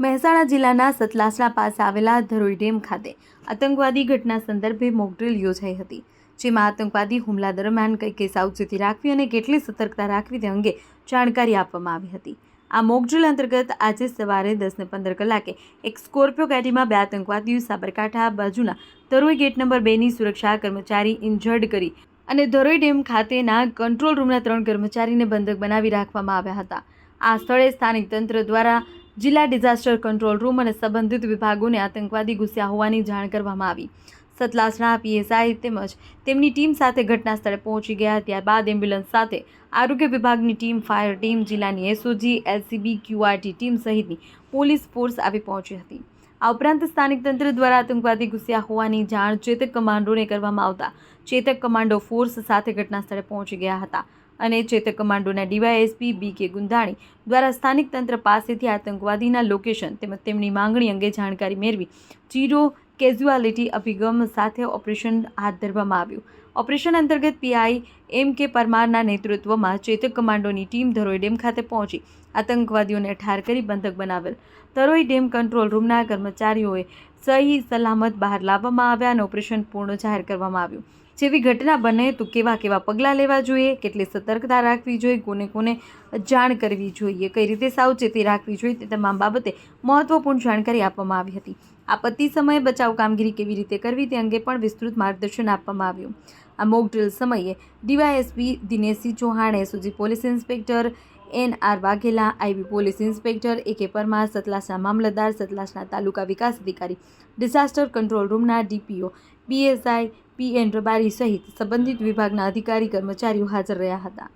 મહેસાણા જિલ્લાના સતલાસણા પાસે આવેલા ધરોઈ ડેમ ખાતે આતંકવાદી ઘટના સંદર્ભે મોકડ્રીલ યોજાઈ હતી, જેમાં આતંકવાદી હુમલા દરમિયાન કઈ કઈ સાવચેતી રાખવી અને કેટલી સતર્કતા રાખવી તે અંગે જાણકારી આપવામાં આવી હતી। આ મોકડ્રીલ અંતર્ગત આજે સવારે 10:15 કલાકે એક સ્કોર્પિયો ગાડીમાં 2 આતંકવાદીઓ સાબરકાંઠા બાજુના ધરોઈ ગેટ નંબર 2ની સુરક્ષા કર્મચારી ઇન્જર્ડ કરી અને ધરોઈ ડેમ ખાતેના કંટ્રોલ રૂમના 3 કર્મચારીને બંધક બનાવી રાખવામાં આવ્યા હતા। આ સ્થળે સ્થાનિક તંત્ર દ્વારા જિલ્લા ડિઝાસ્ટર કંટ્રોલ રૂમ અને સંબંધિત વિભાગોને આતંકવાદી ઘૂસ્યા હોવાની જાણ કરવામાં આવી। સતલાસણા પીએસઆઈ તેમજ તેમની ટીમ સાથે ઘટના સ્થળે પહોંચી ગયા। ત્યારબાદ એમ્બ્યુલન્સ સાથે આરોગ્ય વિભાગની ટીમ, ફાયર ટીમ, જિલ્લાની એસઓજી, એલસીબી, ક્યુઆરટી ટીમ સહિતની પોલીસ ફોર્સ આવી પહોંચી હતી। આ ઉપરાંત સ્થાનિક તંત્ર દ્વારા આતંકવાદી ઘૂસ્યા હોવાની જાણ ચેતક કમાન્ડોને કરવામાં આવતા ચેતક કમાન્ડો ફોર્સ સાથે ઘટના સ્થળે પહોંચી ગયા હતા અને ચેતક કમાન્ડોના ડીવાયએસપી બીકે ગુંદાણી દ્વારા સ્થાનિક તંત્ર પાસેથી આતંકવાદીના લોકેશન તેમજ તેમની માંગણી અંગે જાણકારી મેળવી ઝીરો કેઝ્યુઆલિટી અભિગમ સાથે ઓપરેશન હાથ ધરવામાં આવ્યું। ઓપરેશન અંતર્ગત પીઆઈ એમ.કે. પરમારના નેતૃત્વમાં ચેતક કમાન્ડોની ટીમ ધરોઈ ડેમ ખાતે પહોંચી આતંકવાદીઓને ઠાર કરી બંધક બનાવેલ ધરોઈ ડેમ કંટ્રોલ રૂમના કર્મચારીઓએ સહી સલામત બહાર લાવવામાં આવ્યા અને ઓપરેશન પૂર્ણ જાહેર કરવામાં આવ્યું। જેવી ઘટના બને તો કેવા પગલાં લેવા જોઈએ, કેટલી સતર્કતા રાખવી જોઈએ, કોને જાણ કરવી જોઈએ, કઈ રીતે સાવચેતી રાખવી જોઈએ તે તમામ બાબતે મહત્વપૂર્ણ જાણકારી આપવામાં આવી હતી। આપત્તિ સમયે બચાવ કામગીરી કેવી રીતે કરવી તે અંગે પણ વિસ્તૃત માર્ગદર્શન આપવામાં આવ્યું। આ મોક ડ્રીલ સમયે DYSP Dineshsinh Chauhan, SOG police inspector N R. Vaghela, IB police inspector A K. Parmar, Satlasana મામલતદાર, સતલાસણા તાલુકા વિકાસ અધિકારી, ડિઝાસ્ટર કંટ્રોલ રૂમના ડીપીઓ, પીએસઆઈ પીએન રબારી સહિત સંબંધિત વિભાગના અધિકારી કર્મચારીઓ હાજર રહ્યા હતા।